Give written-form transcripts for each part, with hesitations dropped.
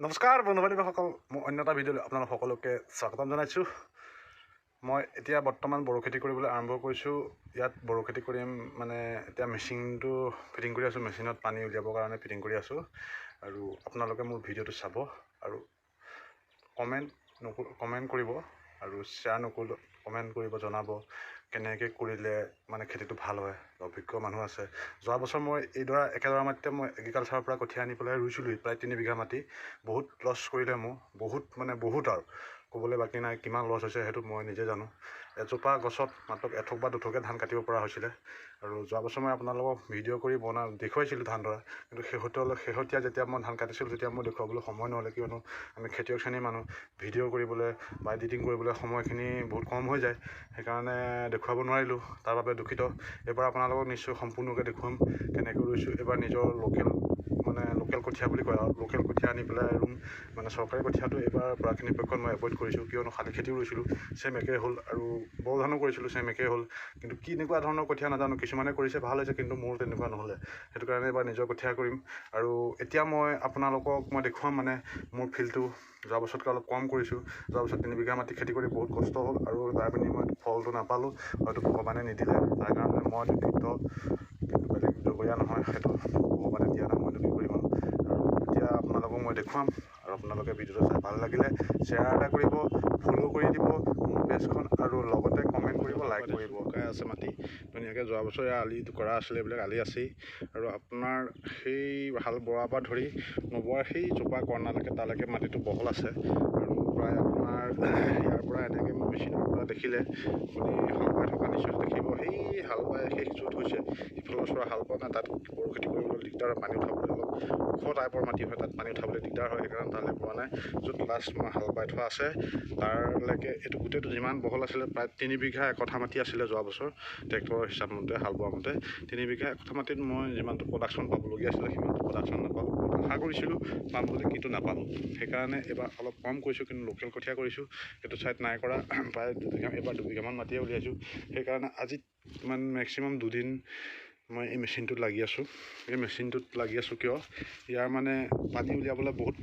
নমস্কাৰ বন্ধু বান্ধৱীসকল, মই অন্য এটা ভিডিঅ'লৈ আপোনালোক সকলোকে স্বাগতম জনাইছোঁ। মই এতিয়া বৰ্তমান বড়ো খেতি কৰিবলৈ আৰম্ভ কৰিছোঁ। ইয়াত বড়ো খেতি কৰিম মানে এতিয়া মেচিনটো ফিটিং কৰি আছোঁ। মেচিনত পানী উলিয়াবৰ কাৰণে ফিটিং কৰি আছোঁ। আৰু আপোনালোকে মোৰ ভিডিঅ'টো চাব আৰু কমেণ্ট কৰিব আৰু শ্বেয়াৰ নকৰিলেও কমেণ্ট কৰিব, জনাব কেনেকৈ কৰিলে মানে খেতিটো ভাল হয়। অভিজ্ঞ মানুহ আছে। যোৱা বছৰ মই এইডৰা একেডৰা মাটিতে মই এগ্ৰিকালচাৰৰ পৰা কঠীয়া আনি পেলাই ৰুইছিলোঁ। প্ৰায় 3 বিঘা মাটি বহুত লছ কৰিলে মোৰ, বহুত আৰু ক'বলৈ বাকী নাই। কিমান লছ হৈছে সেইটো মই নিজে জানো। এজোপা গছত মাত্ৰ এঠোক বা দুঠোকে ধান কাটিব পৰা হৈছিলে। আৰু যোৱা বছৰ মই আপোনালোকক ভিডিঅ' কৰি দেখুৱাইছিলোঁ ধান ধৰা, কিন্তু শেহতীয়া যেতিয়া মই ধান কাটিছিলোঁ তেতিয়া মই দেখুৱাবলৈ সময় নহ'লে, কিয়নো আমি খেতিয়ক শ্ৰেণীৰ মানুহ। ভিডিঅ' কৰিবলৈ বা এডিটিং কৰিবলৈ সময়খিনি বহুত কম হৈ যায়, সেইকাৰণে দেখুৱাব নোৱাৰিলোঁ। তাৰ বাবে দুখিত। এইবাৰ আপোনালোকক নিশ্চয় সম্পূৰ্ণকৈ দেখুৱাম কেনেকৈ ৰুইছোঁ। এইবাৰ নিজৰ লোকেল কঠীয়া বুলি কয় আৰু লোকেল কঠীয়া আনি পেলাই ৰুম। মানে চৰকাৰী কঠীয়াটো এইবাৰ পৰাখিনিপক্ষত মই এভইড কৰিছোঁ, কিয়নো শালি খেতিও ৰুইছিলোঁ, চেম একেই হ'ল। আৰু বড়ো ধানো কৰিছিলোঁ, চেম একেই হ'ল। কিন্তু কেনেকুৱা ধৰণৰ কঠীয়া নাজানো, কিছুমানে কৰিছে ভাল হৈছে, কিন্তু মোৰ তেনেকুৱা নহ'লে। সেইটো কাৰণে এইবাৰ নিজৰ কঠীয়া কৰিম। আৰু এতিয়া মই আপোনালোকক দেখুৱাম মানে মোৰ ফিল্ডটো যোৱা বছৰতকৈ অলপ কম কৰিছোঁ। যোৱা বছৰ 3 বিঘা মাটি খেতি কৰি বহুত কষ্ট হ'ল, আৰু তাৰ বিনিময়ত ফলটো নাপালোঁ। হয়তো ভগৱানে নিদিলে, তাৰ কাৰণে মই দুখিত। কিন্তু বেলেগ জগৰীয়া নহয়, সেইটো ভগৱানে দিয়া নাই, মইতো কি কৰিম আৰু এতিয়া আপোনালোকক মই দেখুৱাম। আৰু আপোনালোকে ভিডিঅ'টো চাই ভাল লাগিলে শ্বেয়াৰ এটা কৰিব, ফ'ল' কৰি দিব মোৰ পেজখন, আৰু লগতে কমেণ্ট কৰিব, লাইক কৰিব। শুকাই আছে মাটি ধুনীয়াকৈ। যোৱা বছৰ আলি কৰা আছিলে, এইবিলাক আলি আছেই। আৰু আপোনাৰ সেই হাল বোৱাৰ পৰা ধৰি নবোৱাৰ সেই জোপা কৰ্ণালৈকে তালৈকে মাটিটো বহল আছে। আৰু প্ৰায় আপোনাৰ ইয়াৰ পৰা এনেকৈ মেচিনৰ পৰা দেখিলে আপুনি হাল বাই থকা নিশ্চয় দেখিব। সেই হাল বাই শেষ য'ত হৈছে, ইফালৰ ওচৰৰ হাল বোৱা নাই, তাত বড়ো খেতি কৰিবলৈ দিগদাৰ হয়। পানী উঠাবলৈ অলপ ওখ টাইপৰ মাটি হয়, তাত পানী উঠাবলৈ দিগদাৰ হয়, সেইকাৰণে তালৈ পোৱা নাই। য'ত লাষ্ট মই হাল বাই থোৱা আছে তাৰলৈকে এইটো গোটেইটো যিমান বহল আছিলে, প্ৰায় 3 বিঘা একঠা মাটি আছিলে যোৱা বছৰ। ট্ৰেক্টৰৰ হিচাপ মতে, হাল বোৱা মতে 3 বিঘা একঠা মাটিত মই যিমানটো প্ৰডাকশ্যন পাবলগীয়া আছিলে সিমানটো প্ৰডাকশ্যন নাপালোঁ। আশা কৰিছিলোঁ পাম বুলি, কিন্তু নাপালোঁ। সেইকাৰণে এইবাৰ অলপ কম কৰিছোঁ, কিন্তু লোকেল কঠীয়া কৰিছোঁ। সেইটো ছাইড নাই কৰা। প্ৰায় 2 বিঘামান মাটিয়ে উলিয়াইছোঁ। সেইকাৰণে আজি মেক্সিমাম 2 দিন মই এই মেচিনটোত লাগি আছোঁ। এই মেচিনটোত লাগি আছোঁ কিয়, ইয়াৰ মানে পানী উলিয়াবলৈ বহুত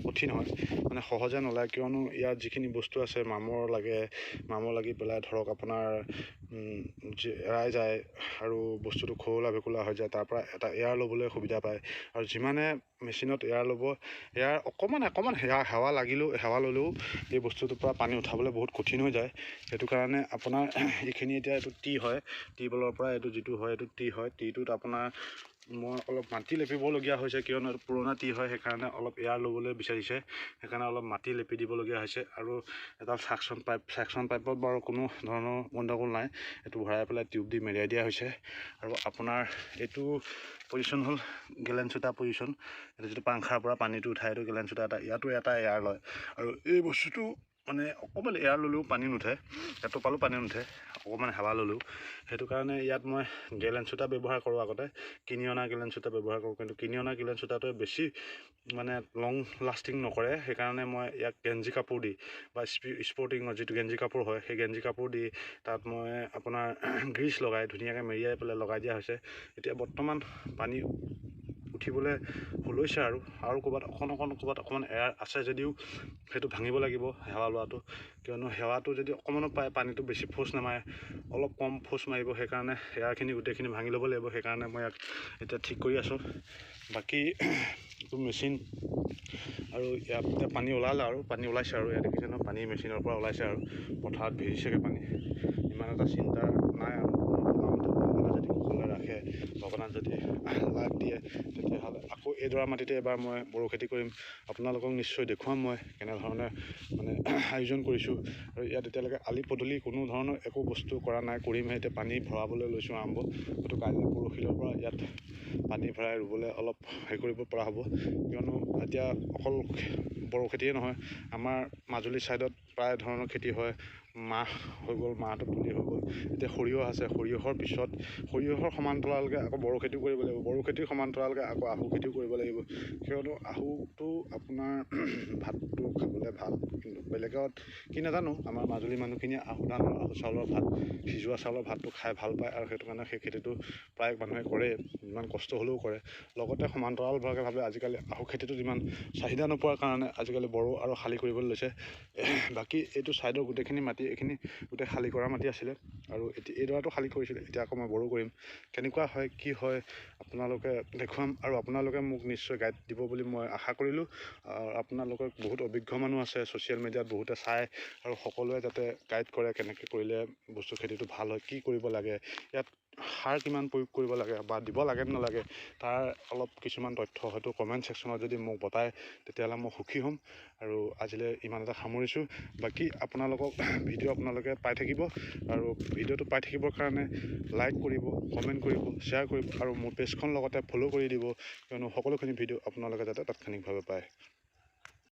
কঠিন হয়, মানে সহজে নোলায়। কিয়নো ইয়াত যিখিনি বস্তু আছে, মামৰ লাগি পেলাই ধৰক আপোনাৰ এৰাই যায়, আৰু বস্তুটো খোলা ভেকুলা হৈ যায়। তাৰ পৰা এটা এয়াৰ ল'বলৈ সুবিধা পায়। আৰু যিমানে মেচিনত এয়াৰ ল'ব, এয়াৰ অকণমান হেৱা ল'লেও এই বস্তুটোৰ পৰা পানী উঠাবলৈ বহুত কঠিন হৈ যায়। সেইটো কাৰণে আপোনাৰ এইখিনি এতিয়া এইটো টি হয়, টিউবৱেলৰ পৰা এইটো যিটো হয় এইটো টি হয়। টিটোত আপোনাৰ মই অলপ মাটি লেপিবলগীয়া হৈছে, কিয়নো এইটো পুৰণা টি হয়, সেইকাৰণে অলপ এয়াৰ ল'বলৈ বিচাৰিছে, সেইকাৰণে অলপ মাটি লেপি দিবলগীয়া হৈছে। আৰু এডাল চাকচন পাইপত বাৰু কোনো ধৰণৰ গণ্ডগোল নাই, এইটো ভৰাই পেলাই টিউব দি মেৰিয়াই দিয়া হৈছে। আৰু আপোনাৰ এইটো পজিশ্যন হ'ল গেলেঞ্চোটা পজিশ্যন। এইটো যিটো পাংখাৰ পৰা পানীটো উঠাই, এইটো গেলেঞ্চোটা এটা, ইয়াতো এটা এয়াৰ লয়। আৰু এই বস্তুটো মানে অকণমান এয়াৰ ল'লেও পানী নুঠে, এটোপালো পানী নুঠে, অকণমান হাৱা ল'লেও। সেইটো কাৰণে ইয়াত মই গেলেঞ্চোটা ব্যৱহাৰ কৰোঁ। আগতে কিনি অনা গেলেঞ্চোটা ব্যৱহাৰ কৰোঁ, কিন্তু কিনি অনা গেলেঞ্চোটাটোৱে বেছি মানে লং লাষ্টিং নকৰে। সেইকাৰণে মই ইয়াক গেঞ্জি কাপোৰ দি বা স্পৰ্টিঙৰ যিটো গেঞ্জি কাপোৰ হয়, সেই গেঞ্জি কাপোৰ দি তাত মই আপোনাৰ গ্ৰীজ লগাই ধুনীয়াকৈ মেৰিয়াই পেলাই লগাই দিয়া হৈছে। এতিয়া বৰ্তমান পানী উঠিবলৈ লৈছে, আৰু ক'ৰবাত অকণমান এয়াৰ আছে যদিও সেইটো ভাঙিব লাগিব সেৱা লোৱাটো। কিয়নো সেৱাটো যদি অকণমানো পায়, পানীটো বেছি ফ'ৰ্চ নামাৰে, অলপ কম ফ'ৰ্চ মাৰিব। সেইকাৰণে এয়াৰখিনি গোটেইখিনি ভাঙি ল'ব লাগিব। সেইকাৰণে মই ইয়াক এতিয়া ঠিক কৰি আছোঁ। বাকী এইটো মেচিন, আৰু ইয়াত এতিয়া পানী ওলাইছে, আৰু ইয়াত দেখিছে ন, পানী মেচিনৰ পৰা ওলাইছে, আৰু পথাৰত ভিজিছেগৈ পানী। ইমান এটা চিন্তা নাই আৰু ভগৱানে যদি কুশলে ৰাখে, ভগৱানে যদি লাভ দিয়ে, তেতিয়াহ'লে আকৌ এইডৰা মাটিতে এবাৰ মই বড়ো খেতি কৰিম। আপোনালোকক নিশ্চয় দেখুৱাম মই কেনেধৰণে মানে আয়োজন কৰিছোঁ। আৰু ইয়াত এতিয়ালৈকে আলি পদূলি কোনো ধৰণৰ একো বস্তু কৰা নাই, কৰিমহে। এতিয়া পানী ভৰাবলৈ লৈছোঁ আৰম্ভ। হয়তো কাইলৈ পৰহিলৰ পৰা ইয়াত পানী ভৰাই ৰুবলৈ অলপ হেৰি কৰিব পৰা হ'ব। কিয়নো এতিয়া অকল বড়ো খেতিয়ে নহয়, আমাৰ মাজুলী ছাইডত প্ৰায় ধৰণৰ খেতি হয়। মাহ হৈ গ'ল, মাহটো তুলি হৈ গ'ল, এতিয়া সৰিয়হ আছে, সৰিয়হৰ পিছত সৰিয়হৰ সমান্তৰালকৈ আকৌ বড়ো খেতিও কৰিব লাগিব, বড়ো খেতিৰ সমান্তৰালকৈ আকৌ আহু খেতিও কৰিব লাগিব। কিয়নো আহুটো আপোনাৰ ভাতটো খাবলৈ ভাল, কিন্তু বেলেগত কি নাজানো, আমাৰ মাজুলী মানুহখিনিয়ে আহু ধানৰ আহু চাউলৰ ভাত, সিজোৱা চাউলৰ ভাতটো খাই ভাল পায়, আৰু সেইটো কাৰণে সেই খেতিটো প্ৰায় মানুহে কৰে, ইমান কষ্ট হ'লেও কৰে। লগতে সমান্তৰালভাৱে ভাবে আজিকালি আহু খেতিটো যিমান চাহিদা নোপোৱাৰ কাৰণে আজিকালি বড়ো আৰু শালি কৰিবলৈ লৈছে। বাকী এইটো ছাইডৰ গোটেইখিনি মাটি, এইখিনি গোটেই শালি কৰা মাটি আছিলে, আৰু এইডৰাটো শালি কৰিছিলে, এতিয়া আকৌ মই বড়ো কৰিম। কেনেকুৱা হয় কি হয় আপোনালোকে দেখুৱাম, আৰু আপোনালোকে মোক নিশ্চয় গাইড দিব বুলি মই আশা কৰিলোঁ। আপোনালোকৰ বহুত অভিজ্ঞ মানুহ আছে, ছ'চিয়েল মিডিয়াত বহুতে চায়, আৰু সকলোৱে যাতে গাইড কৰে কেনেকৈ কৰিলে বস্তু খেতিটো ভাল হয়, কি কৰিব লাগে, ইয়াত সাৰ কিমান প্ৰয়োগ কৰিব লাগে বা দিব লাগে নালাগে, তাৰ অলপ কিছুমান তথ্য হয়তো কমেণ্ট ছেকশ্যনত যদি মোক বতায় তেতিয়াহ'লে মই সুখী হ'ম। আৰু আজিলৈ ইমানতে সামৰিছোঁ। বাকী আপোনালোকক ভিডিঅ' আপোনালোকে পাই থাকিব, আৰু ভিডিঅ'টো পাই থাকিবৰ কাৰণে লাইক কৰিব, কমেণ্ট কৰিব, শ্বেয়াৰ কৰিব, আৰু মোৰ পেজখন লগতে ফ'ল' কৰি দিব, কিয়নো সকলোখিনি ভিডিঅ' আপোনালোকে যাতে তাৎক্ষণিকভাৱে পায়।